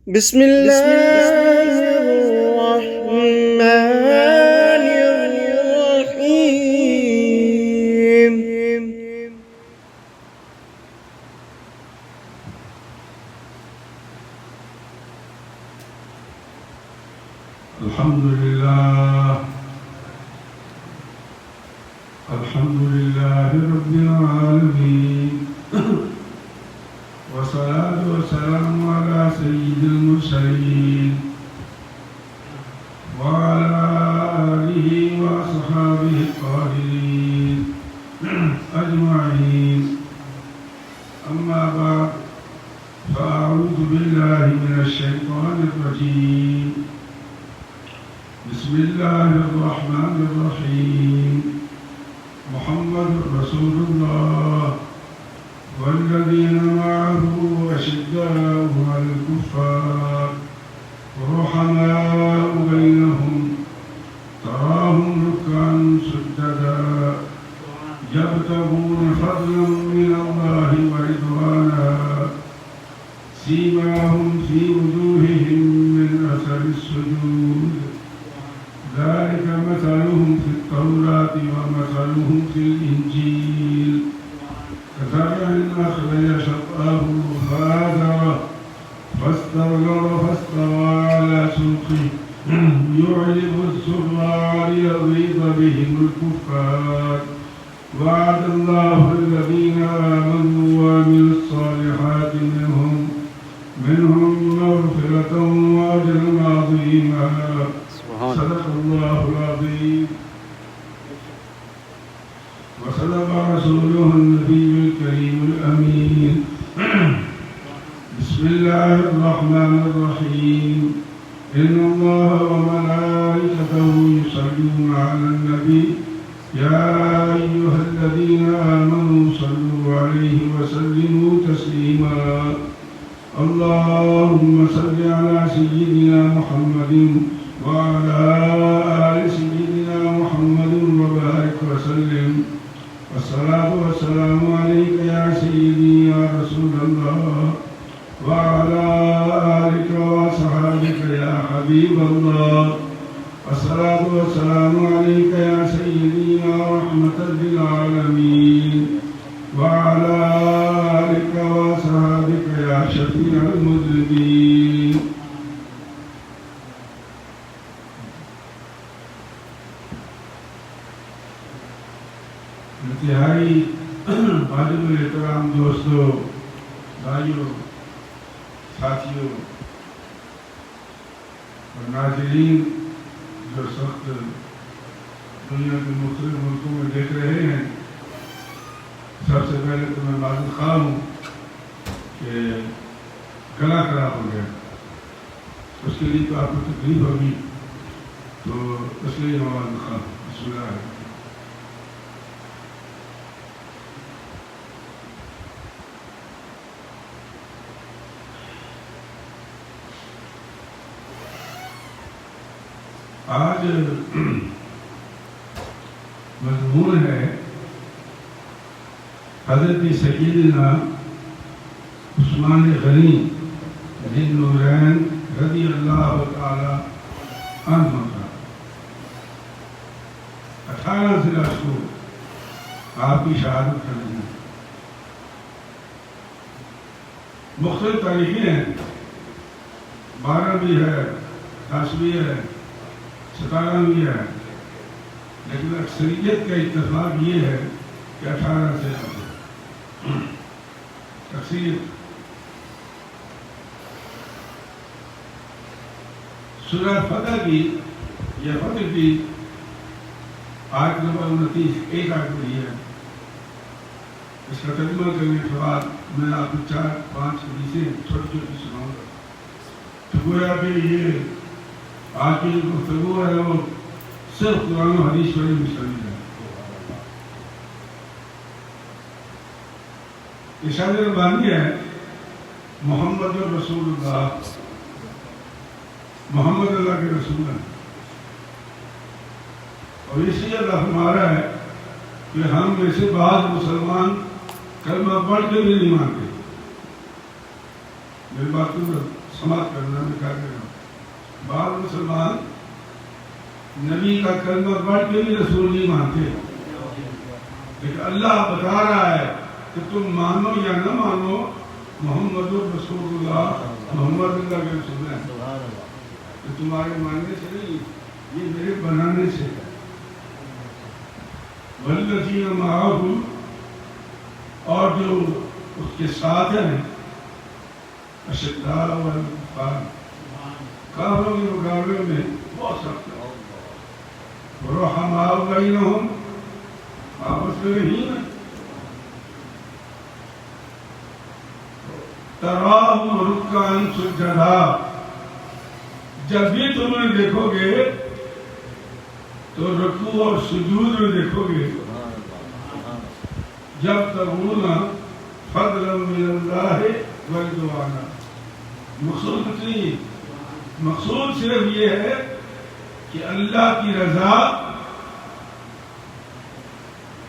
بسم الله الرحمن الرحيم. الحمد لله رب العالمين والصلاة والسلام على سيد المرسلين وعلى آله وأصحابه الطاهرين أجمعين. أما بعد، فأعوذ بالله من الشيطان الرجيم. بسم الله الرحمن الرحيم. محمد رسول الله والذين معه أشداء على الكفار رحماء بينهم تراهم ركعا سجدا يبتغون فضلا من الله ورضوانا سيماهم في وجوههم من أثر السجود ذلك مثلهم في التوراة ومثلهم في الإنجيل كزرع أخرج شطأه فآزره فاستوى على سوقه يعجب الزراع ليغيظ بهم الكفار. وعد الله الذين آمنوا وعملوا الصالحات منهم مغفرة وأجرا عظيما. صدق الله العظيم وصدق رسوله النبي الكريم الأمين. بسم الله الرحمن الرحيم. إن الله وملائكته يصلون على النبي يا أيها الذين آمنوا صلوا عليه وسلموا تسليما. اللهم صل على سيدنا محمد وعلى آل سيدنا محمد وبارك وسلم. والصلاة والسلام عليك يا سيدي يا رسول الله وعلى آلك وصحابك يا حبيب الله. والصلاة والسلام عليك يا سيدي يا رحمة للعالمين وعلى آلك وصحابك يا شفيع المذنبين. انتہائی واجب الاحترام دوستوں، بھائیوں، ساتھیوں اور ناظرین جو سخت دنیا کے مختلف ملکوں میں دیکھ رہے ہیں، سب سے پہلے تو میں معذرت خواہ ہوں کہ گلا خراب ہو گیا، اس کے لیے تو آپ کو تکلیف ہوگی، تو اس لیے میں معذرت خواہ ہوں. بسم اللہ الرحمن الرحیم. آج مضمون ہے حضرت سیدنا عثمان غنی ذی النورین رضی اللہ تعالی عنہ کا. 18 ضلع کو آپ کی شہادت کرنی ہے. مختلف تاریخیں ہیں، 12 بھی ہے، 10 بھی ہے، 17 بھی ہے، لیکن اکثریت کا اتفاق یہ ہے کہ 18 سے اکثریت. سورہ فتح کی یا فتح کی آیت نمبر 29 ایک آیت میں ہے. اس کا ترجمہ کرنے کے بعد میں آپ کو 4-5 حدیثیں چھوٹی چھوٹی سناؤں گا. تو گویا کہ یہ آج کی جو گفتگو ہے وہ صرف قرآن و حدیث پر مشتمل ہے. ارشاد ربانی ہے محمد رسول اللہ، محمد اللہ کے رسول ہیں. اور اسی اللہ ہمارا ہے کہ ہم ایسے بعض مسلمان کلمہ پڑھ کے بھی نہیں مانتے. میری بات کو سماعت کرنا میں کیا کرنا. بعض مسلمان نبی کا کلمہ پڑھ کے بھی رسول نہیں مانتے، لیکن اللہ بتا رہا ہے کہ تم مانو یا نہ مانو محمد رسول اللہ، محمد اللہ کے رسول ہے. تو تمہارے ماننے سے نہیں، یہ میرے بنانے سے ہے. والذین معہ، اور جو اس کے ساتھ ہیں، اشداء علی الکفار، کافروں کے مقابلے میں بہت سخت ہے. رحماء بینہم، آپس میں رحیم ہے. تراہم رکعا سجدا، جب بھی تم انہیں دیکھو گے تو رکوع اور سجود میں دیکھو گے. جب تبغون فضلا من اللہ ورضوانا، مقصود کچھ نہیں، مقصود صرف یہ ہے کہ اللہ کی رضا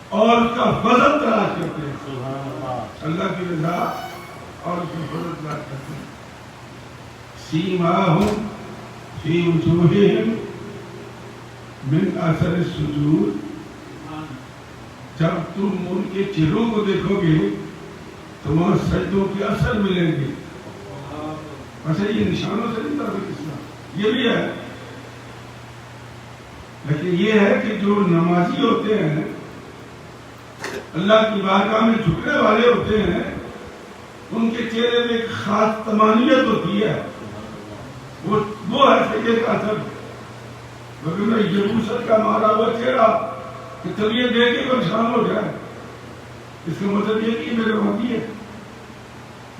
اور اس کا فضل تلاش کرتے ہیں. اللہ کی رضا اور اس کا فضل تلاش کرتے ہیں. سیماہم فی وجوہہم من اثر السجود، جب تم ان کے چہروں کو دیکھو گے تو وہاں سجدوں کے اثر ملیں گے. اچھا یہ نشانوں سے نہیں تعلق اسلام، یہ بھی ہے، لیکن یہ ہے کہ جو نمازی ہوتے ہیں، اللہ کی بارگاہ میں جھکنے والے ہوتے ہیں، ان کے چہرے میں ایک خاص طمانینت ہوتی ہے، وہ ہے سجدے کا اثر. وگرنہ یبوست کا مارا ہوا چہرہ کہ تب یہ دیکھ کے پریشان ہو جائے، اس کا مطلب یہ کہ میرے واقعی ہے.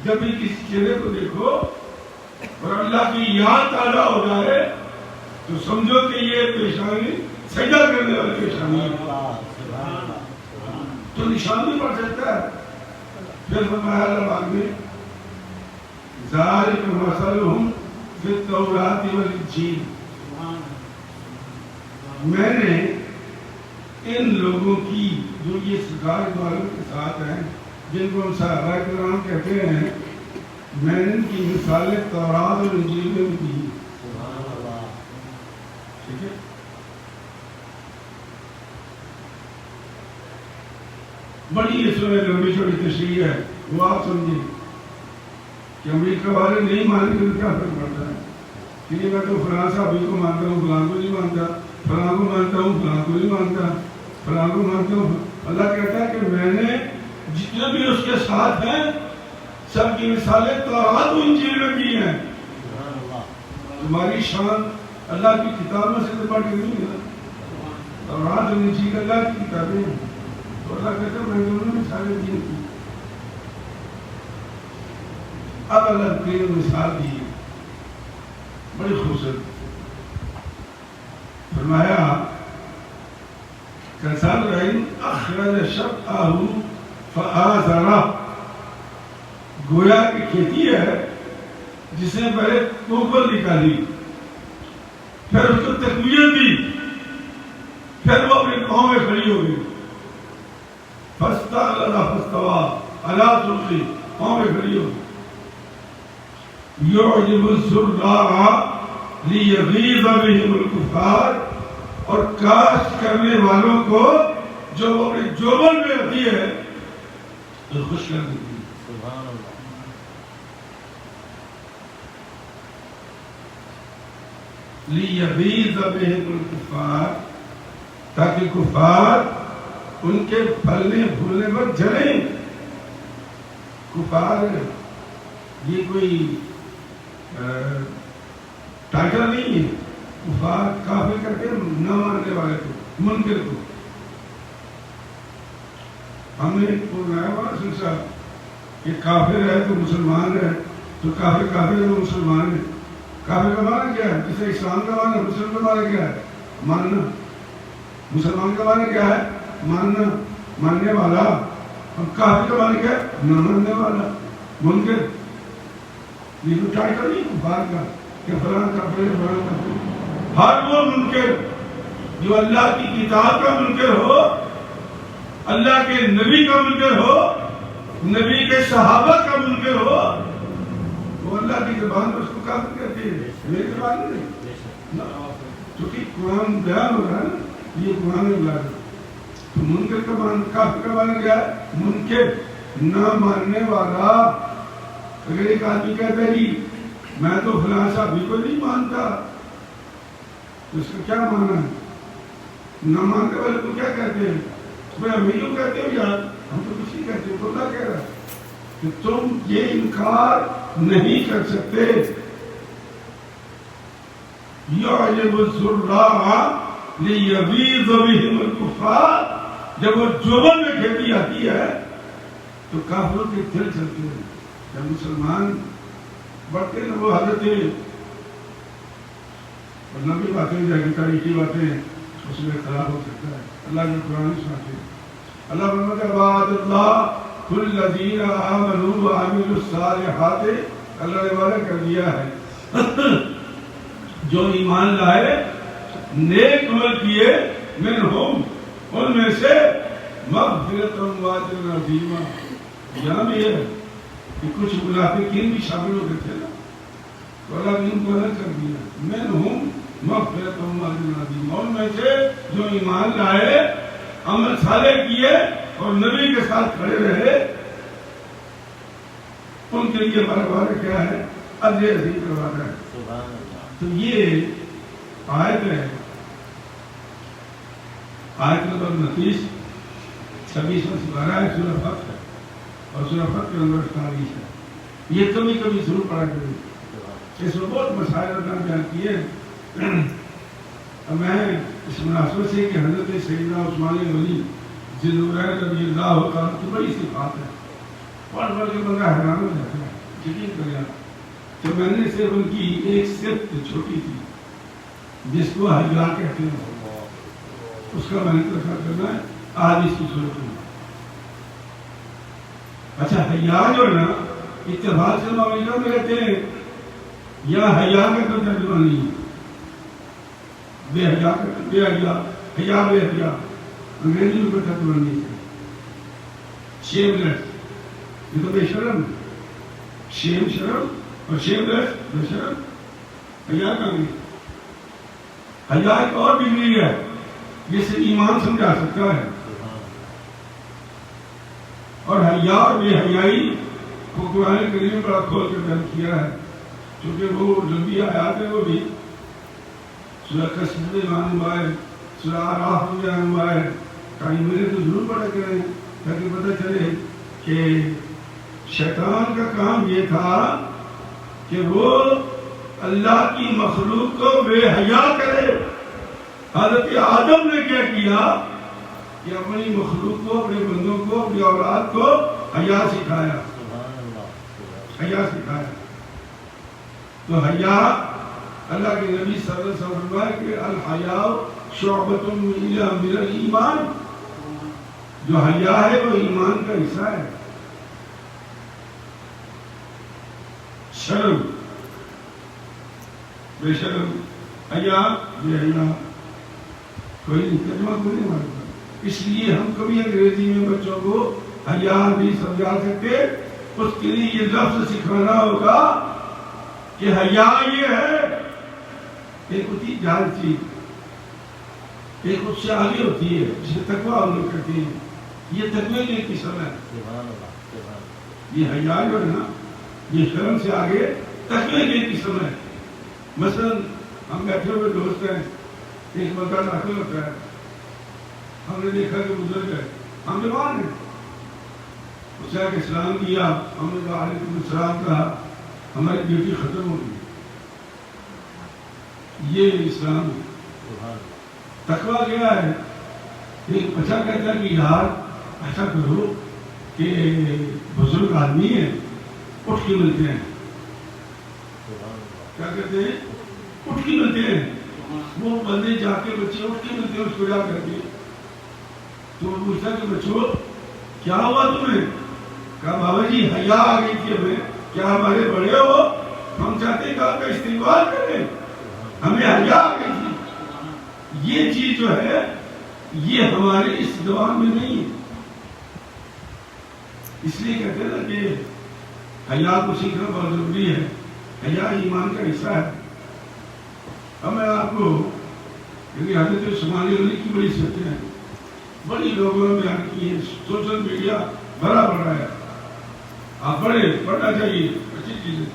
جب بھی کسی چہرے کو دیکھو اور اللہ کی یاد تازہ ہو جائے تو سمجھو کہ یہ پیشانی سجدہ کرنے والی پیشانی ہے، تو نشان بھی پڑ سکتا ہے. پھر فرمایا اللہ بعد میں ذالک مثلہم فی التوراۃ والانجیل، میں نے ان لوگوں کی جو یہ سرکار والوں کے ساتھ ہیں، جن کو ہم صحابہ کرام کہتے ہیں، میں نے ان کی مثالیں تورات اور انجیل میں بھی دی. ٹھیک ہے، بڑی اس میں لمبی چوڑی تشریح ہے، وہ آپ سمجھیں کہ امریکہ والے نہیں مانیں گے تو کیا فرق پڑتا ہے کہ میں تو فلاں صحابی کو مانتا ہوں، فلاں کو نہیں مانتا، فلاں کو مانتا ہوں، فلاں کو نہیں مانتا، فلاں کو مانتا ہوں. اللہ کہتا ہے کہ میں نے جتنے بھی اس کے ساتھ ہیں سب کی مثالیں تورات و انجیل میں کی ہیں. تمہاری شان اللہ کی کتاب میں سے پڑھ کے نہیں ہے، تورات و انجیل اللہ کی کتابیں ہیں. تو اللہ کہتا ہے میں نے انہوں نے مثالیں دی ہیں. اب اللہ نے مثال دی بڑی خوبصورت، فرمایا كزرع اخرج شطأه فآزره، گویا کی کھیتی ہے جس نے پہلے کوکل نکالی، پھر اس کو تقویت دی، پھر وہ اپنی قوم میں کھڑی ہو گئی. فاستغلظ فاستوى على سوقه، قوم میں کھڑی ہو گئی. يعجب الزراع ليغيظ بهم الكفار، اور کاشت کرنے والوں کو جو وہ اپنے جوبن میں ہوتی ہے تو خوش کر دیتی ہے. سبحان اللہ. لِيَغِيظَ بِهِمُ الْكُفَّارَ، تاکہ کفار ان کے پھلنے پھولنے پر جلیں. کفار یہ کوئی ٹائٹل نہیں ہے، کفار کافر کر کے نہ ماننے والے کو، منکر کو. ہم نے بنایا ہوا سلسلہ کہ کافر ہے تو مسلمان ہے، تو کافر کافر ہے تو مسلمان ہے. کافر کا معنی کیا ہے؟ جسے اسلام کا معنی، مسلم کا معنی کیا ہے؟ ماننا. مسلمان کا معنی کیا ہے؟ ماننا، ماننے والا. اور کافر کا معنی کیا ہے؟ نہ ماننے والا، منکر. یہ تو ٹائٹل نہیں کفار کا کہ فلاں کافر ہے، فلاں کافر. ہر وہ منکر جو اللہ کی کتاب کا منکر ہو، اللہ کے نبی کا منکر ہو، نبی کے صحابہ کا منکر ہو، تو اللہ کی زبان پر اس کو کافر کہتے ہیں، میری زبان نہیں نا، کیونکہ قرآن بیان ہو رہا ہے نا، یہ قرآن اللہ ہے. تو منکر کا مان کافر کا مانا گیا ہے منکر، نہ ماننے والا. اگر ایک آدمی کہتا ہے جی میں تو فلاں صحابی کو نہیں مانتا، تو اس کا کیا مانا ہے؟ نہ ماننے والے کو کیا کہتے ہیں؟ میں ہمیں یوں کہتے ہو یار، ہم تو کچھ نہیں کہتے. تو اللہ کہہ رہا ہے کہ تم یہ انکار نہیں کر سکتے. یعجب الزراع لیغیظ بہم الکفار، جب وہ جوبن میں کھیتی آتی ہے تو کافروں کے دل چلتے ہیں. جب مسلمان بڑھتے ہیں وہ حضرت لمبی باتیں جائے گی، تاریخی باتیں اس میں خراب ہو سکتا ہے. اللہ کے قرآن سناتے ہیں، اللہ فرماتا ہے وعد اللہ الذین آمنوا وعملوا الصالحات، اللہ نے وعدہ کر دیا ہے جو ایمان لائے نیک عمل کیے، منہم ان میں سے مغفرۃ واجر عظیمہ. یہاں بھی ہے کہ کچھ منافقین بھی شامل ہو گئے تھے نا، تو اللہ نے ان کو الگ کر دیا. منہم مغفرۃ واجر عظیمہ، ان میں سے جو ایمان لائے، عمل صالح کیے اور نبی کے ساتھ کھڑے رہے، ان کے لیے ہمارا وعدہ کیا ہے؟ اجر عظیم کا وعدہ ہے. تو یہ آیت ہے، آیت نمبر 29 26 سپارہ ہے، سورہ فتح ہے، اور سورہ فتح کے اندر 48 ہے. یہ کبھی کبھی ضرور پڑھا کریں، اس میں بہت مسائل اللہ بیان کیے. میں اس مناسبت سے کہ حضرت سیدنا عثمان غنی ذوالنورین رضی اللہ تعالیٰ کی بڑی سی بات ہے، پڑھ پڑھ کے بندہ حیران ہو جاتا ہے. یقین کریں تو میں نے صرف ان کی ایک صفت چھوٹی تھی جس کو حیا کہتے ہیں، اس کا میں نے تذکرہ کرنا ہے آج اس کی صورت میں. اچھا حیا جو ہے نا، اتفاق سے معاملہ میں کہتے ہیں یا حیا کا کوئی ترجمہ نہیں ہے، بے حیا کا، بے حیا، حیا بے حیا انگریزی میں کوئی ترجمہ نہیں ہے. شیم لیس، یہ تو بے شرم ہے. شیم شرم اور شیم لیس بے شرم. حیا کا نہیں. حیا ایک اور ڈگری ہے جسے ایمان سمجھا سکتا ہے، اور حیا اور بے حیائی کو قرآن کریم میں بڑا کھول کے بیان کیا ہے، کیونکہ وہ لمبی آیات ہے. وہ بھی سورہ قصص میں بیان ہوا ہے، سورہ اعراف میں بیان ہوا ہے. ٹائم ملے تو ضرور پڑھا کریں تاکہ پتہ چلے کہ شیطان کا کام یہ تھا کہ وہ اللہ کی مخلوق کو بے حیا کرے. حضرت آدم نے کیا کیا کہ اپنی مخلوق کو، اپنے بندوں کو، اپنی اولاد کو حیا سکھایا، حیا سکھایا. تو حیا اللہ کے نبی صلی اللہ علیہ وسلم فرمایا کہ الحیاء شعبۃ من الایمان، جو حیا ہے وہ ایمان کا حصہ ہے. شرم، بے شرم، حیا بے حیا، کوئی نہیں ترجمہ کوئی نہیں معلوم. اس لیے ہم کبھی انگریزی میں بچوں کو حیا نہیں سمجھا سکتے. اس کے لیے یہ لفظ سکھانا ہوگا کہ حیا یہ ہے، ایک ہوتی جال چیز، ایک اس سے آگے ہوتی ہے جسے تقویٰ ہم لوگ کہتے ہیں. یہ تقوی کی ایک قسم ہے. یہ حیا جو ہے نا، یہ شرم سے آگے تقوی کی ایک قسم ہے. مثلا ہم بیٹھے ہوئے دوست ہیں، ایک بندہ داخل ہوتا ہے، ہم نے دیکھا کہ بزرگ ہے، ہم جوان ہیں، اسے آگے سلام کیا، ہم نے کہا علیکم السلام کہا، ہماری ڈیوٹی ختم ہو گئی. یہ اسلام ہے. تقویٰ کیا ہے؟ ایک بچہ کہتا ہے کہ یار ایسا کرو کہ بزرگ آدمی ہے، اٹھ کے ملتے ہیں. کیا کہتے ہیں؟ اٹھ کے ملتے ہیں. وہ بندے جا کے بچے اٹھ کے ملتے ہیں اس کو جا کر کے. تو وہ پوچھتا کہ بچوں کیا ہوا تمہیں؟ کہا بابا جی حیا آ گئی تھی ہمیں، کیا ہمارے بڑے ہو، ہم چاہتے ہیں کہ آپ کا استقبال کریں، ہمیں حیا آ گئی تھی. یہ چیز جو ہے یہ ہمارے اس زبان میں نہیں ہے. اس لیے کہتے ہیں نا کہ حیا کو سیکھنا بہت ضروری ہے. حیا ایمان کا حصہ ہے. اب میں آپ کو کیونکہ حضرت عثمان غنی کی بڑی صفتیں ہیں، بڑی لوگوں نے بیان کی ہے، سوشل میڈیا بھرا پڑا ہے، آپ پڑھنا چاہیے، اچھی چیزیں.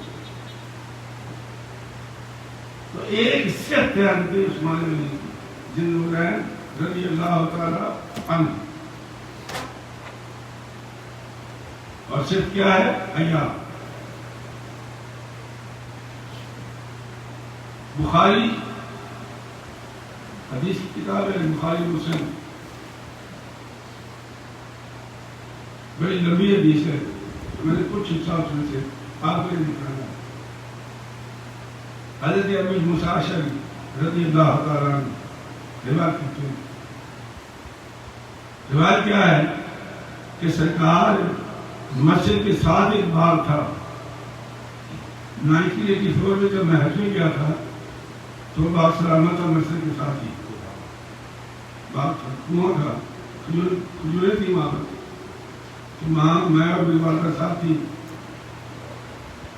تو ایک صفت ہے حضرت عثمان غنی کی، ذوالنورین رضی اللہ تعالی عنہ، اور صفت کیا ہے؟ حیا. بخاری حدیث کی کتاب ہے، بخاری مسلم، بڑی لمبی حدیث ہے، میں نے کچھ حساب سے آپ کو دکھانا. حضرت ابی موسیٰ اشعری رضی اللہ تعالیٰ عنہ روایت کرتے ہیں. روایت کیا ہے کہ سرکار مسجد کے ساتھ ایک باغ تھا. 1984 میں جب میں حج میں گیا تھا تو باغ سلامت تھا، مسجد کے ساتھ ہی باغ تھا، کنواں تھا، کھجوریں تھی وہاں پر. تو وہاں میں اور میری والدہ صاحب تھی،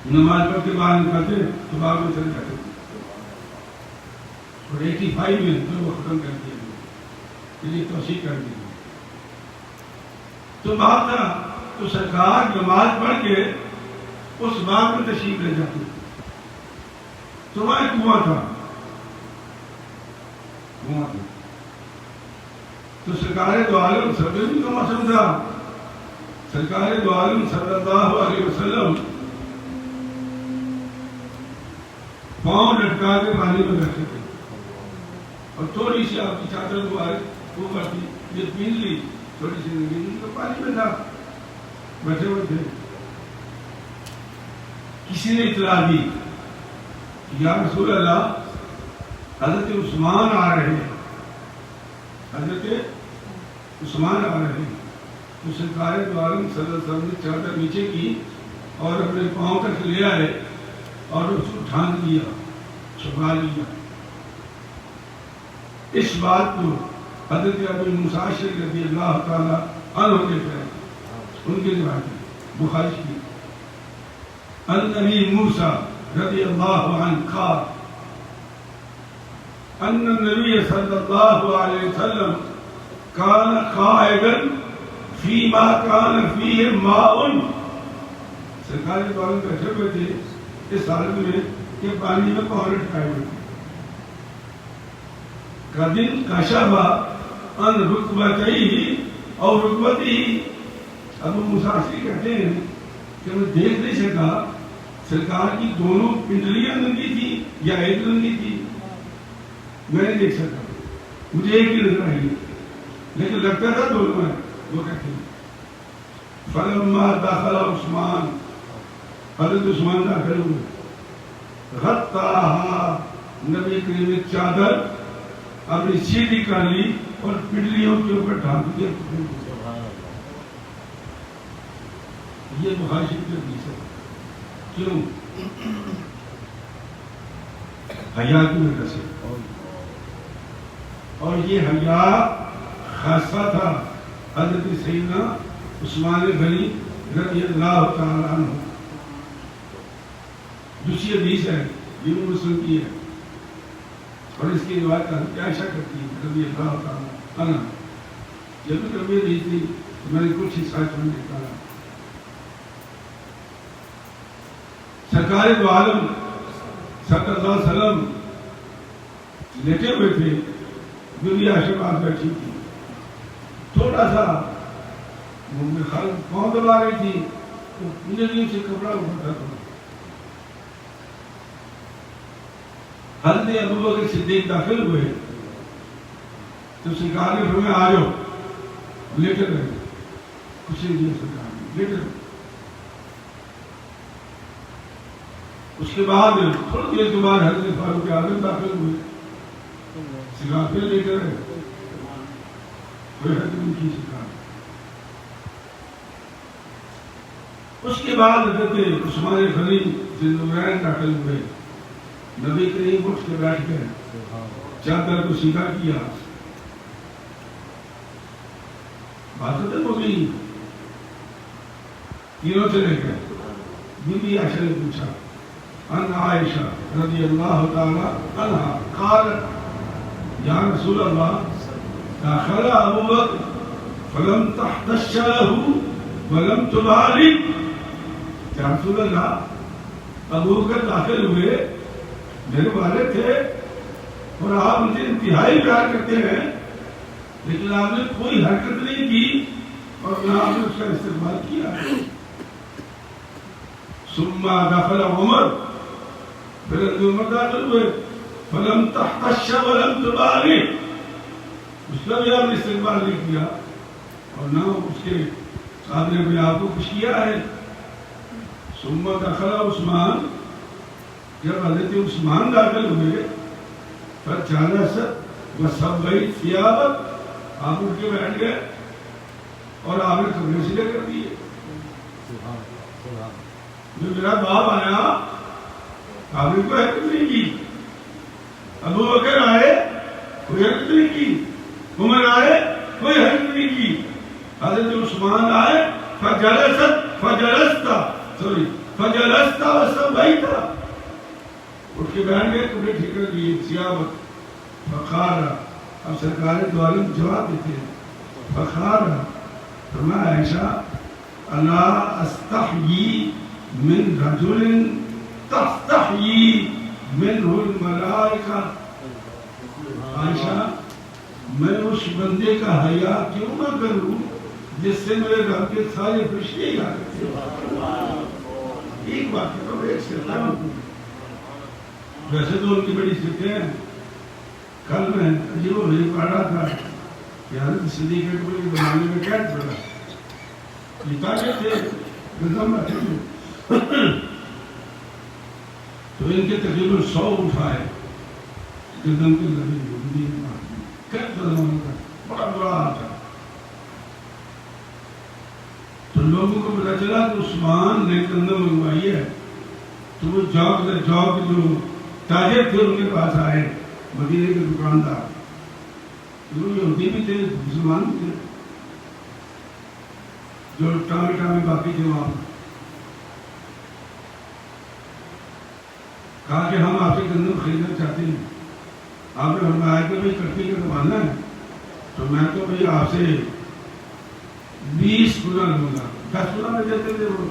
نماز پڑھ کے باہر نکلتے تو باغ میں چلے جاتے تھے. اور 85 میں پھر وہ ختم کر دیا، پھر یہ توسیع کر دی. تو باغ تھا، تو سرکار نماز پڑھ کے اس باغ میں تشریف لے جاتے. تو وہاں ایک کنواں تھا. تو سرکار دو عالم سرگرمی کا موسم تھا. سرکار دو عالم صلی اللہ علیہ وسلم پاؤں لٹکا کے پانی میں بیٹھے تھے، اور تھوڑی سی آپ کی چادر اوپر تھی، یہ پین لی تھوڑی سی زندگی تو پانی میں تھا، بیٹھے ہوئے تھے. کسی نے اطلاع دی یا رسول اللہ حضرت عثمان آ رہے ہیں، حضرت عثمان آ رہے ہیں. تو سرکار دو عالم صلی اللہ علیہ وسلم نے چادر نیچے کی اور اپنے پاؤں تک لے آئے اور اس کو ڈھانک لیا، چھپا لیا. اس بات کو حضرت ابی موسیٰ اشعری رضی اللہ تعالی عنہ کہتے ہیں، ان کی روایت ہے بخاری کی. ان ابی موسیٰ رضی اللہ عنہ قال ان النبی صلی اللہ علیہ وسلم کان قائدا فیما کان فیہ ماء. سرکار کے بارے میں بیٹھے ہوئے تھے اس حالت میں کہ پانی میں پاؤں لٹکائے ہوئے تھے. قدن کشف ان رکبتیہ اور رکبتی. ابو موسیٰ اشعری کہتے ہیں کہ میں دیکھ نہیں سکا سرکار کی دونوں پنڈلیاں ننگی تھی یا ایک ننگی تھی، میں نہیں دیکھ سکا، مجھے ایک ہی نظر آئی، لیکن لگتا تھا دونوں ہے. وہ کہتے ہیں فلما دخل عثمان، حضرت عثمان داخل ہوئے، غطاها، نبی کریم نے چادر اپنی سیدھی کر لی اور پنڈلیوں کے اوپر ڈھانپ دیا. یہ بخاری شریف کی حدیث ہے. کیوں؟ حیا کی وجہ سے. اور یہ حیا خاصہ تھا حضرت سیدنا عثمان غنی رضی اللہ تعالی عنہ. دوسری حدیث ہے، یہ بھی مسلم کی ہے، اور اس کی روایت حضرت عائشہ کرتی ہے رضی اللہ تعالی عنہ. جب بھی کبھی حدیث تھی تو میں نے کچھ حصہ چن نکالا. سرکار دو عالم صلی اللہ علیہ وسلم لیٹے ہوئے تھے، بی بی عائشہ پاس بیٹھی تھی. تھوڑا سا منہ میں پاؤں دبا رہی تھی تو انگلیوں سے کپڑا اٹھا تھا. حضرت ابوبکر صدیق داخل ہوئے تو سرکار نے فرمایا آ جاؤ، لیٹے رہے. کچھ نہیں دیا سرکار نے، لیٹے رہے. اس کے بعد تھوڑی دیر کے بعد حضرت فاروق اعظم داخل ہوئے، سرکار پھر لیٹے رہے. اس کے بعد حضرت عثمان غنی ذوالنورین داخل ہوئے. نبی کریم اٹھ کے بیٹھ گئے، چادر کو سیدھا کیا. بات ہو گئی، تینوں چلے گئے. بی بی عائشہ نے پوچھا عن عائشہ رضی اللہ تعالی عنہا قالت یا رسول اللہ دخل ابو بکر فلم تحتش له ولم تبالي یا رسول اللہ ابو بکر داخل ہوئے میرے والد تھے اور آپ مجھے انتہائی پیار کرتے ہیں لیکن آپ نے کوئی حرکت نہیں کی اور نہ آپ نے اس کا استعمال کیا. ثم دخل عمر پھر عمر داخل ہوئے فلم تحتش ولم تبالي اس کا بھی آپ نے استعمال نہیں کیا اور نہ اس کے ساتھ نے بھی آپ کو کچھ کیا ہے. ثم دخل عثمان جب حضرت عثمان داخل ہوئے فجلس وصبيت ثيابك آپ اٹھ کے بیٹھ گئے اور آپ نے کپڑے سیدھے کر دیے. جو میرا باپ آیا آپ نے کوئی حرکت نہیں کی. ابو بکر آئے کوئی حرکت نہیں کی. عمر آئے کوئی حرکت نہیں کی. حضرت عثمان آئے فجلست وصبيت اٹھ کے بیٹھ گئے کپڑے ٹھیک کر دیے. ثيابك فقال اب سرکار دو عالم جواب دیتے ہیں فقال فرمایا عائشہ الا استحیی من رجل تستحیی منه الملائکہ. عائشہ میں اس بندے کا حیا کیوں نہ کروں جس سے میرے رب کے سارے فرشتے گا کرتے ہیں. ایک بات ہے تو ایک سے ویسے تو ان کی بڑی صفتیں ہیں. کل میں عجیب و غریب پڑھ رہا تھا کہ حضرت صدیق اکبر کے زمانے میں قید پڑا لکھاتے تھے نظام رکھتے تھے تو ان کے تقریباً 100 اٹھائے گندم کے زمین قید کا زمانہ تھا بڑا برا حال تھا. تو لوگوں کو پتا چلا کہ عثمان نے گندم منگوائی ہے تو وہ جاگ جو تاجر تھے ان کے پاس آئے مدینے کے دکاندار جو یہودی بھی تھے مسلمان بھی تھے جو ٹامی باقی تھے وہاں کہا کہ ہم آپ سے گندم خریدنا چاہتے ہیں. آپ نے فرمایا کہ بھائی کٹی کا زمانہ ہے تو میں تو بھائی آپ سے 20 گنا لوں گا. 10 گنا میں دیتے تھے وہ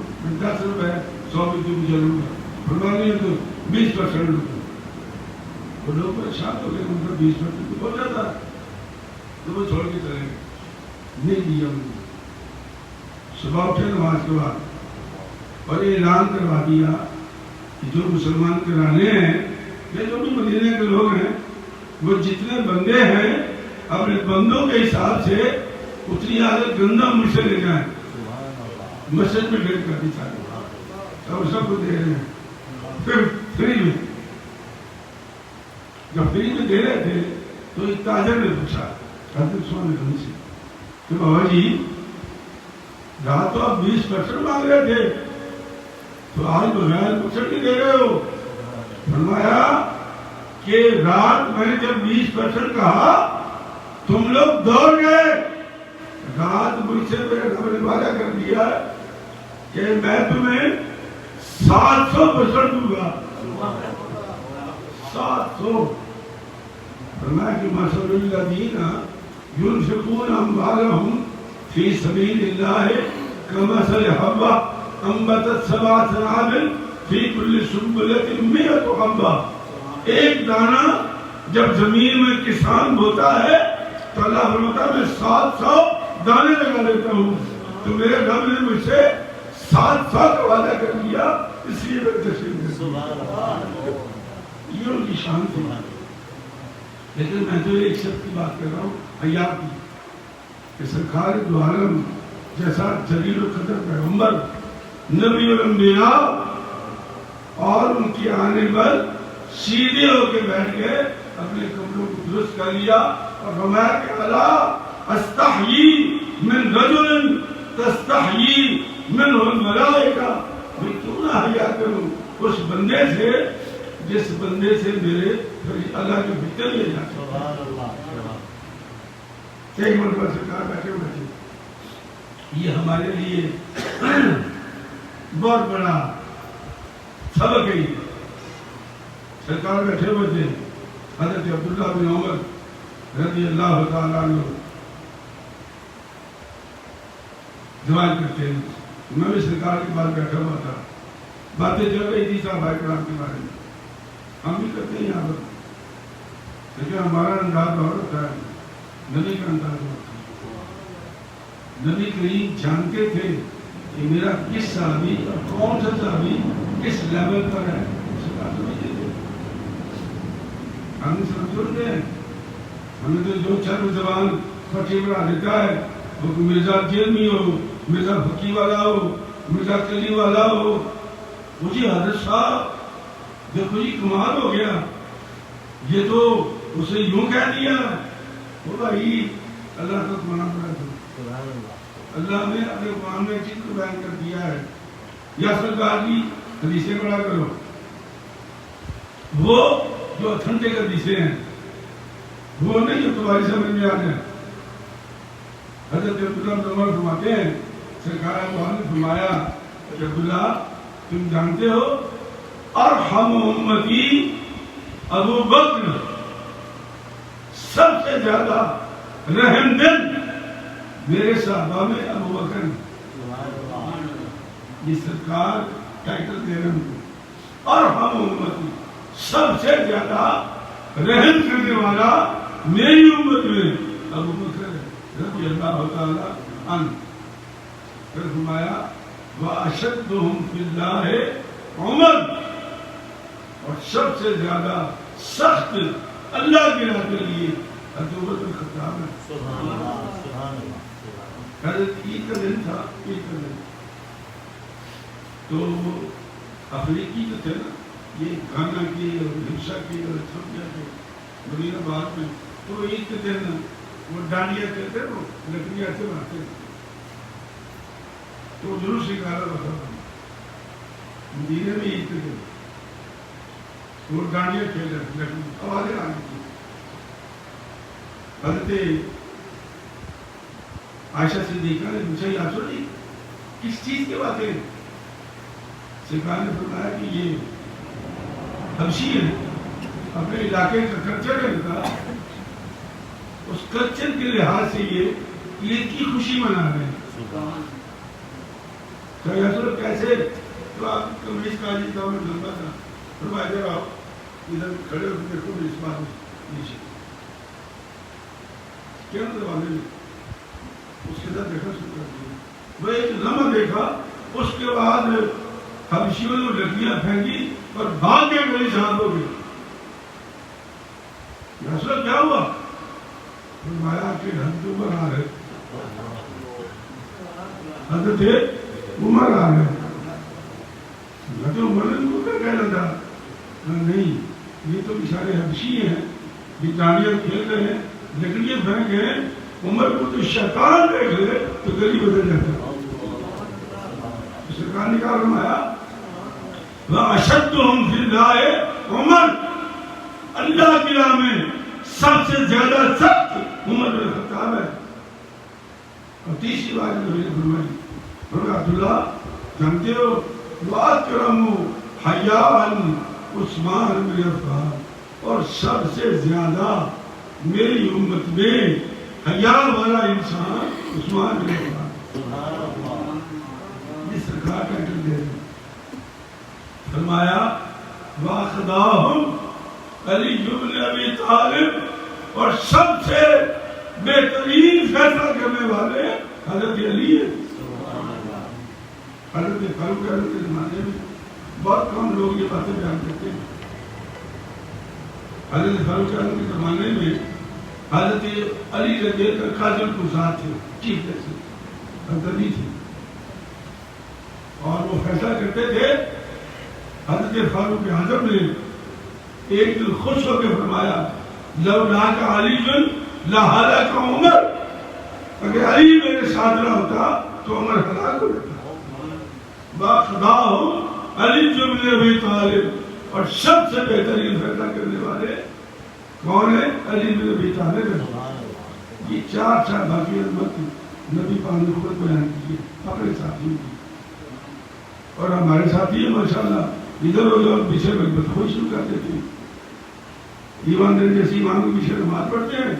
10 روپے 100 روپے مجھے لوں گا. فرمایا نہیں تو 20% لوں گا. وہ لوگ پریشان ہو گئے ان کا 20% بہت جاتا تو وہ چھوڑ کے چلے گئے. نہیں دیا انہوں نے. صبح اٹھے نماز کے بعد اور یہ اعلان کروا دیا کہ جو مسلمان کرانے ہیں یا جو بھی مدینے کے لوگ ہیں وہ جتنے بندے ہیں اپنے بندوں کے حساب سے اتنی عادت گندم مجھ سے لے جائیں. مسجد میں ڈیٹ کر دی چاہیے اور سب کو دے رہے ہیں. پھر فری میں جب فری میں دے رہے تھے تو ایک تاجر نے پوچھا حضرت عثمان سے کہ بابا جی رات تو آپ 20% مانگ رہے تھے تو آج بغیر پوچھر نہیں دے رہے ہو. فرمایا کہ رات میں نے جب 20% کہا تم لوگ دوڑ گئے. رات مجھ سے میرے رب نے وعدہ کر دیا کہ میں تمہیں 700% دوں گا. 700. فرمایا کہ مثل الذین ينفقون اموالهم فی سبیل اللہ کمثل حبۃ انبتت 7 سنابل فی کل سنبلۃ 100 حبۃ. ایک دانہ جب زمین میں کسان بوتا ہے تو اللہ فرماتا ہے میں 700 دانے لگا دیتا ہوں. تو میرے رب نے مجھ سے 700 کا وعدہ کر دیا اس لیے میں تشریف دے. یہ ان کی شان تھی. لیکن میں تو ایک شخص کی بات کر رہا ہوں حیا کی کہ سرکار دو عالم جیسا جلیل القدر پیغمبر نبی الانبیاء اور ان کی آنے پر سیدھے ہو کے بیٹھ گئے اپنے کپڑوں کو درست کر لیا اور فرمایا کہ الا استحیی من رجل تستحیی منه الملائکہ. میں کیوں نہ حیا کروں اس بندے سے جس بندے سے میرے اللہ کے بھیتر لے جاتے. ایک مرتبہ سرکار بیٹھے ہوئے تھے. یہ ہمارے لیے بہت بڑا سبق ہے سرکار بیٹھے ہوئے تھے، حضرت عبداللہ بن عمر رضی اللہ تعالیٰ عنہ دعائیں کرتے ہیں. میں بھی سرکار کے پاس بیٹھا ہوا تھا، باتیں چل رہی تھی صحابہ کرام کے بارے میں. ہم بھی کرتے ہیں یہاں پر، لیکن ہمارا انداز اور ہوتا ہے، نبی کا انداز ہوتا ہے. نبی کریم جانتے تھے کہ میرا کس صحابی اور کون سا صحابی کس لیول پر ہے. ہم سمجھتے ہیں، ہمیں تو جو چر زبان پھٹی بنا دیتا ہے، وہ مرزا جیلمی ہو، مرزا پھکی والا ہو، مرزا کلی والا ہو. مجھے حضرت صاحب دیکھو جی کمال ہو گیا، یہ تو اسے یوں کہہ دیا. وہ بھائی اللہ کا قرآن پڑھا تھا، اللہ نے اپنے قرآن میں چیز کو بیان کر دیا ہے. یا سرکار کی حدیثیں پڑھا کرو، وہ جو اتھنٹک حدیثیں ہیں، وہ نہیں جو تمہاری سمجھ میں آ جائے. حضرت عبداللہ بن عمر فرماتے ہیں، سرکار نے فرمایا کہ عبداللہ تم جانتے ہو ارحم امتی ابو بکر، سب سے زیادہ رحم دل میرے صحابہ میں ابو بکر. یہ سرکار ٹائٹل دے رہے ہیں، ارحم امتی، سب سے زیادہ رحم کرنے والا میری امت میں ابو بکر رضی اللہ تعالی عنہ. پھر فرمایا واشدہم فی اللہ عمر، اور سب سے زیادہ سخت اللہ کی راہ کے لیے حضرت عمر بن خطاب ہے. حضرت عید کا دن تھا، عید کا دن تو افریقی جو تھے نا، یہ گانا کی اور ہرشا کی اور ایتھوپیا کے مدینہ آباد میں، تو عید کے دن وہ ڈانڈیا کہتے ہیں، وہ لکڑی ایسے بناتے ہیں، تو جلوس نکالا ہوتا تھا مدینے میں عید کے دن. وہ ڈانڈیا کھیل رہے تھے، لکڑی آوازیں آ رہی تھی. حضرت عائشہ صدیقہ نے پوچھا یا رسول اللہ کس چیز کی باتیں؟ سرکار نے فرمایا کہ یہ حبشی ہے، اپنے علاقے کا کلچر ہے ان کا، اس کلچر کے لحاظ سے یہ عید کی خوشی منا رہے ہیں. تو یا رسول اللہ کیسے؟ تو آپ کمیز کاجی تھا، میں لمبا تھا، فرمایا جب آپ ادھر کھڑے ہو کے دیکھو اس بات نیچے کیا دروازے میں اس کے ساتھ دیکھا شروع کر دیا. وہ ایک لمحہ دیکھا، اس کے بعد حبشیوں نے لکڑیاں پھینکی اور بھاگ کے گلی شاد ہو گئی. رسول اللہ کیا ہوا؟ فرمایا کہ حضرت عمر آ رہے، حضرت عمر آ رہے. حضرت عمر نے ان کو کیا کہنا تھا؟ نہیں، یہ تو بیچارے حبشی ہیں، یہ ڈانڈیاں کھیل رہے ہیں، لکڑیاں پھینک گئے. عمر کو تو شیطان دیکھ لے تو گلی بدل جاتا. سرکار نے کہا فرمایا وَأَشَدُّهُمْ فِي اللَّهِ عمر، اللہ کی راہ میں سب سے زیادہ سخت عمر بن خطاب ہے. اور تیسری بات جو نے فرمائی، فرمایا عبداللہ جانتے ہو وَأَكْرَمُ حَيَاءً عثمان بن عفان، اور سب سے زیادہ میری امت میں حیا والا انسان عثمان بن عفان. یہ سرکار کا ٹائٹل دے رہے. فرمایا واخداہم علی بن ابی طالب، اور سب سے بہترین فیصلہ کرنے والے حضرت علی ہے. حضرت فاروق کے زمانے میں بہت کم لوگ یہ باتیں بیان کرتے ہیں. حضرت فاروق کے زمانے میں حضرت علی رضی اللہ عنہ قاضی القضات تھے، چیف جسٹس حضرت تھے، اور وہ فیصلہ کرتے تھے. حضرت فاروق اعظم نے ایک دن خوش ہو کے فرمایا لولاک علی لہلک عمر، اگر علی میرے ساتھ نہ ہوتا تو عمر ہلاک ہو جاتا. واخداہم علی بن ابی طالب، اور سب سے بہترین فیصلہ کرنے والے کون ہے؟ علی بن ابی طالب ہے. یہ چار صحابہ کی عظمت نبی پاک نے خود بیان کی ہے اپنے ساتھیوں کی، اور ہمارے ساتھی ہیں ماشاءاللہ ادھر ادھر پیچھے میں خود شروع کر دیتے ہیں. ایمان دن جیسی ایمان کو پیچھے نماز پڑھتے ہیں،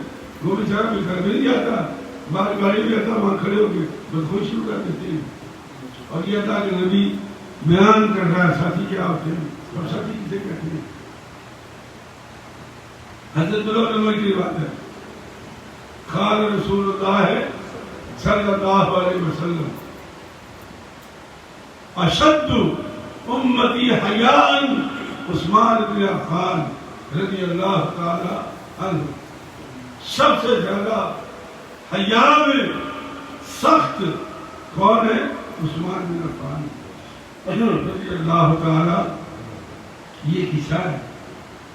وہ بیچارہ بھی گھر میں نہیں جاتا، باہر گاڑی میں جاتا، وہاں کھڑے ہو کے بدخوئی شروع کر دیتے ہیں. اور یہ اللہ کے نبی بیان کر رہا ہے ساتھی کیا ہوتے ہیں اور ساتھی کسے کہتے ہیں. حضرت بلال نمبر کی بات ہے، قال رسول اللہ صلی اللہ علیہ وسلم اشد امتی حیاء عثمان بن عفان رضی اللہ تعالی عنہ. سب سے زیادہ حیاء میں سخت کون ہے؟ عثمان بن عفان رضی اللہ تعالی. یہ قصہ ہے.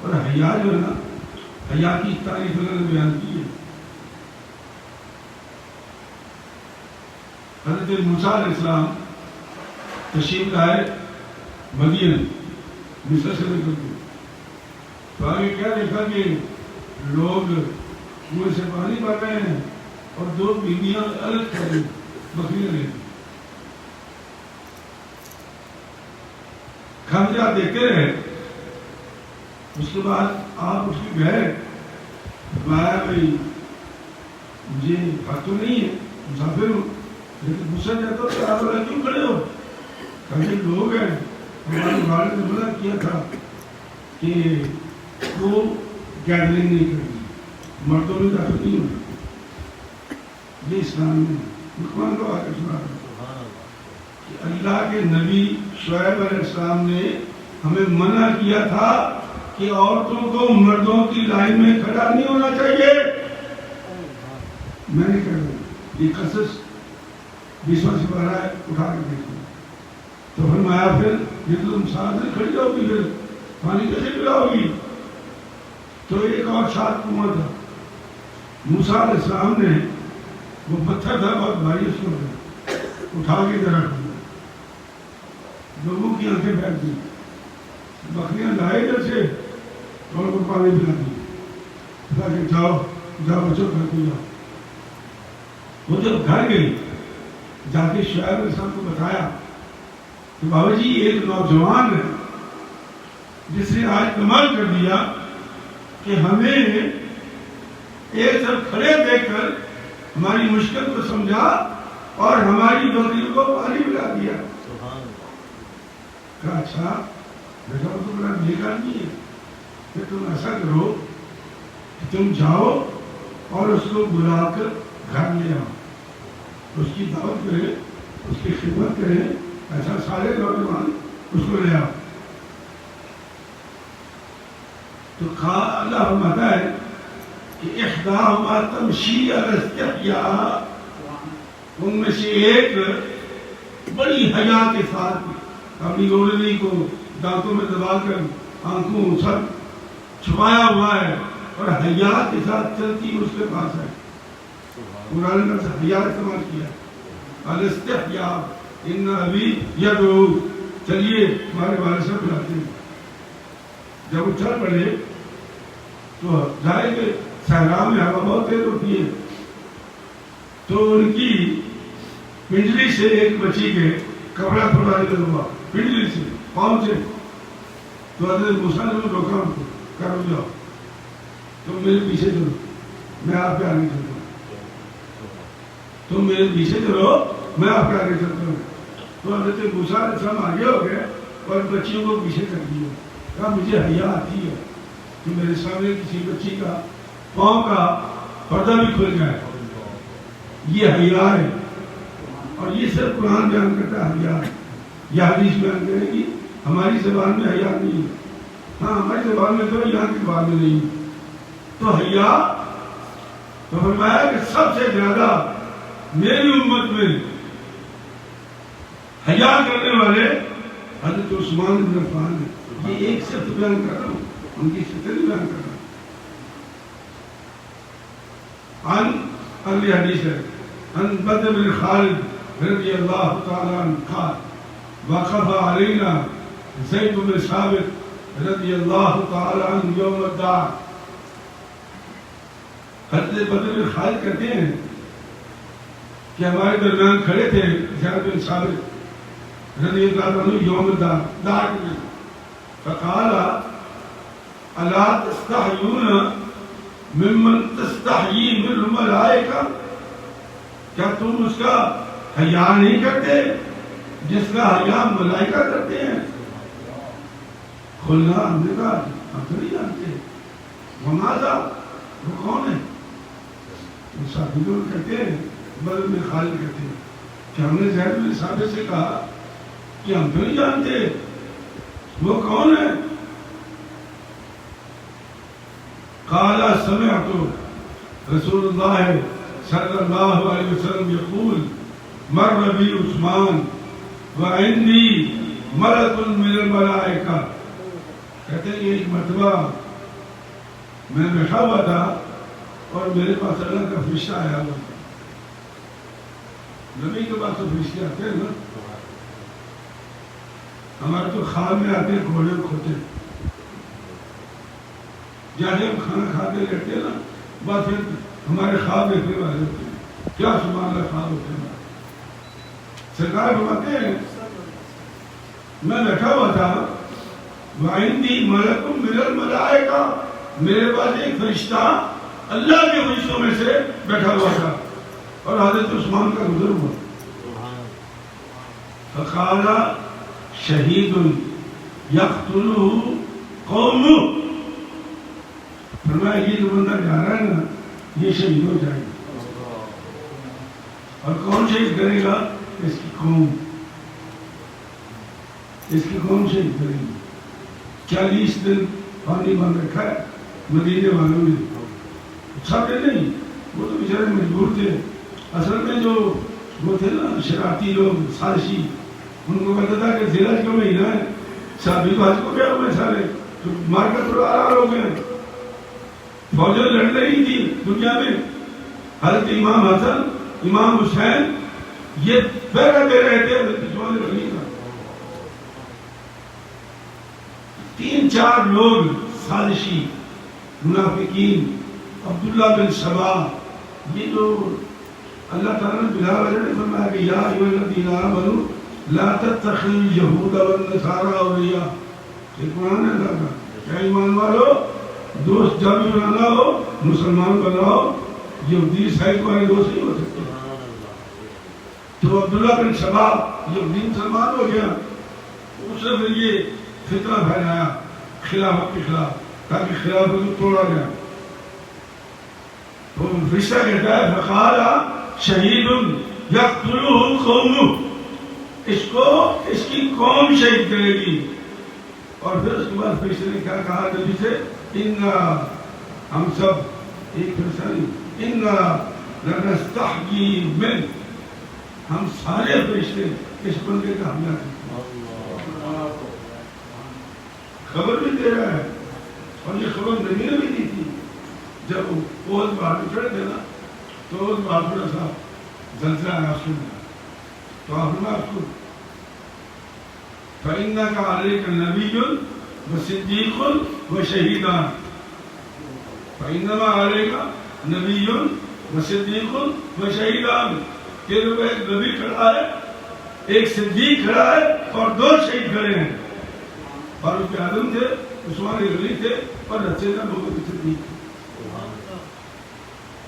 اور حیاء جو ہے نا، حیاء کی تعریف انہوں نے بیان کی ہے. حضرت موسیٰ علیہ السلام تشریف لائے مدینہ، مصر سے نکل کے. تو آگے کیا دیکھا کہ لوگ کنویں سے پانی بھر رہے ہیں اور دو بیویاں الگ کر رہی بکریاں لے. کھانجا دیکھتے رہے. اس کے بعد آپ اس کے گئے، فرمایا بھائی مجھے حق تو نہیں ہے، مسافر ہوں، لیکن غصہ جاتا ہو تو آپ والا کیوں کھڑے ہو؟ کہیں لوگ ہیں، ہمارے والد نے منع کیا تھا کہ وہ گیدرنگ نہیں کرنی، مردوں نے داخل نہیں ہونا. یہ اسلام میں حکمان کو آ کر سنا رہا کہ اللہ کے نبی شعیب علیہ السلام نے ہمیں منع کیا تھا کہ عورتوں کو مردوں کی لائن میں کھڑا نہیں ہونا چاہیے. میں نہیں کہہ رہا ہوں، یہ قصص 20واں سپارہ ہے، اٹھا کے دیکھو. تو فرمایا پھر یہ تو تم ساتھ میں کھڑی ہوگی، پھر پانی کیسے پلا ہوگی؟ تو ایک اور ساتھ کنواں تھا. موسیٰ علیہ السلام نے وہ پتھر تھا بہت بھاری، اس کو اٹھا کے ذرا لوگوں کی آنکھیں پھیل دی. بکریاں لائے ادھر سے اور کو پانی پلا دی، کہ جاؤ جاؤ بچوں گھر کو جاؤ. وہ جب گھر گئی جا کے شعیب علیہ السلام کو بتایا کہ بابا جی ایک نوجوان ہے جس نے آج کمال کر دیا کہ ہمیں ایک طرف کھڑے دیکھ کر ہماری مشکل کو سمجھا اور ہماری بکریوں کو پانی پلا دیا. کہا اچھا بیٹا وہ تو بڑا نیک آدمی ہے، کہ تم ایسا کرو کہ تم جاؤ اور اس کو بلا کر گھر لے آؤ، اس کی دعوت کریں، اس کی خدمت کریں. ایسا سارے نوجوان اس کو لے آؤ. تو کہا اللہ فرماتا ہے کہ احداہما تمشی علی استحیاء، ان میں سے ایک بڑی حیا کے ساتھ اپنی گولنی کو دانتوں میں دبا کر آنکھوں سب چھپایا ہوا ہے اور حیا کے ساتھ چلتی اس کے پاس ہے. قرآن نے حیا استعمال کیا، الاستحیاء ان ابی یدعو، چلیے ہمارے والد صاحب بلاتے ہیں. جب وہ چل پڑے تو ظاہر کہ صحرا میں ہوا بہت تیز ہوتی ہے، تو ان کی پنجری سے ایک بچی کے کپڑا تھوڑا ادھر ہوا، پنجری سے پاؤں سے. تو حضرت موسیٰ نے روکا ان کو، کہا رک جاؤ، تم میرے پیچھے چلو، میں آپ کے آگے چلتا ہوں. تم میرے پیچھے چلو، میں آپ کے آگے چلتا ہوں. تو حضرت موسیٰ علیہ السلام آگے ہو گئے اور بچیوں کو پیچھے کر دیا. کہا مجھے حیا آتی ہے کہ میرے سامنے کسی بچی کا پاؤں کا پردہ بھی کھل جائے. یہ حیا ہے، اور یہ صرف قرآن بیان کرتا ہے حیا. یہ حدیث بیان کرے گی ہماری زبان میں حیا نہیں ہے. ہاں ہماری زبان میں تو یہاں کی زبان میں نہیں. تو حیا تو فرمایا کہ سب سے زیادہ میری امت میں حیا کرنے والے حضرت عثمان بن عفان ہیں. یہ ایک صفت بیان کر رہا ہوں، ان کی صفت بیان کر رہا ہوں. عن اگلی حدیث ہے، عن بدر بن خالد رضی اللہ تعالی عنہ قال وقف علینا زید بن ثابت رضی اللہ تعالی عنہ یوم الدار. حضرت بدر بن خالد کہتے ہیں کہ ہمارے درمیان کھڑے تھے زید بن ثابت رضی اللہ عنہ یوم الدار، دار میں. فقال الا تستحیون ممن تستحیی من الملائکہ، کیا تم اس کا حیا نہیں کرتے جس کا حیا ملائکہ کرتے ہیں؟ قلنا، ہم نے کہا ہم تو نہیں جانتے. وماذا، وہ کون ہے؟ مسافرون کہتے ہیں، بدل میں خالد کہتے ہیں کہ ہم نے زید بن ثابت سے کہا کہ ہم تو نہیں جانتے وہ کون ہے. قال سمعت رسول اللہ صلی اللہ علیہ وسلم یقول مر بی عثمان وعندی ملک من الملائکہ. کہتے ہیں ایک مرتبہ میں بیٹھا ہوا تھا اور میرے پاس اللہ کا فرشتہ آیا ہوا تھا. نبی کے پاس تو فرشتے آتے ہیں نا، ہمارے تو خواب میں آتے ہیں گھوڑے کھوتے، جیسے ہم کھانا کھاتے لیٹتے ہیں نا، بس پھر ہمارے خواب دیکھنے والے ہوتے ہیں. کیا سبحان اللہ خواب ہوتے ہیں. سرکار فرماتے ہیں میں بیٹھا ہوا تھا وعندی ملک من الملائکہ، میرے پاس ایک فرشتہ اللہ کے فرشتوں میں سے بیٹھا ہوا تھا اور حضرت عثمان کا گزر ہوا. فقال شہید یقتلہ قومہ، فرمایا یہ جو بندہ جا رہا ہے نا یہ شہید ہو جائے گا. اور کون شہید کرے گا؟ اس کی قوم، اس کی قوم شہید کرے گی. 40 دن پانی بند رکھا ہے مدینے والوں نے، سب نہیں، وہ تو بیچارے مجبور تھے. اصل میں جو وہ تھے نا شرارتی لوگ، سازشی، ان کو پتا تھا کہ ذی الحج کا مہینہ ہے، صحابی تو حج کو گئے ہوئے سارے، تو مار کر تو آرار ہو گئے. فوجیں لڑ رہی تھی دنیا میں، حضرت امام حسن امام حسین یہ پہرا دے رہے تھے دشمن غنی کا. 3-4 لوگ سازشی منافقین، عبداللہ بن سبا، یہ جو اللہ تعالیٰ نے بلا وجہ نے فرمایا کہ یا ایھا الذین آمنوا لا تتخذوا اليہود والنصارى اولیاء. یہ قرآن ہے اللہ کا، کیا ایمان والو دوست جب بھی بنانا ہو مسلمان بناؤ، یہودی عیسائی تمہارے دوست نہیں ہو سکتے. تو عبداللہ بن سبا یہودی مسلمان ہو گیا، اس نے پھر یہ فتنہ پھیلایا خلافت کے خلاف تاکہ خلافت کو توڑا گیا. تو فرشتہ کہتا ہے فقال شہید یقتلہ قومہ، اس کو اس کی قوم شہید کرے گی. اور پھر اس کے بعد فرشتے نے کیا کہا نبی سے؟ انا، ہم سب ایک فرشتہ نہیں، انا لنستحیی من، ہم سارے فرشتے اس بندے کا حملہ کرتے ہیں. خبر بھی دے رہا ہے، اور یہ خبر نبی نے بھی دی تھی. جب وہ پہاڑ پہ چڑھ گئے نا تو اس پہاڑ تھوڑا سا زلزلہ آیا اس میں، تو آپ نے آپ کو فَإِنَّكَ عَلَيْكَ نَبِيٌّ وَصِدِّيقٌ وَشَهِيدًا. فَإِنَّمَا عَلَيْكَ نَبِيٌّ وَصِدِّيقٌ وَشَهِيدًا. تیرے اوپر ایک نبی کھڑا ہے، ایک صدیق کھڑا ہے اور 2 شہید کھڑے ہیں. فاروق اعظم تھے، عثمان غنی تھے اور سیدنا ابوبکر صدیق.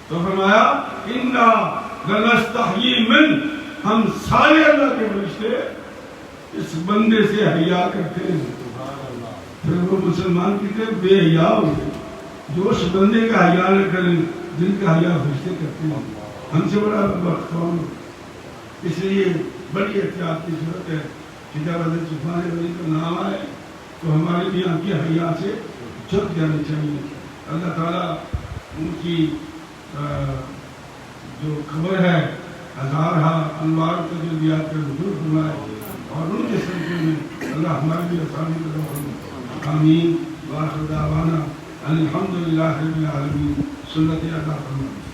تو فرمایا انا لنستحیی من، ہم سارے اللہ کے فرشتے اس بندے سے حیا کرتے ہیں. پھر وہ مسلمان کی طرف بے حیا ہو گئے جو اس بندے کا حیا نہ کریں جن کا حیا فرشتے کرتے ہیں. ہم سے بڑا وقت کون؟ اس لیے بڑی احتیاط کی ضرورت ہے کہ جب حضرت عثمان غنی کا نام آئے تو ہمارے بھی ان کی حیا سے جھک جانا چاہیے. اللہ تعالیٰ ان کی جو خبر ہے ہزارہ انوار تجربیات کا حضور فرمائے اور ان کے سلسلے میں اللہ ہمارے بھی آسانی کرو. آمین. وآخر دعوانا الحمدللہ رب العالمین. سنت ادا فرمائے.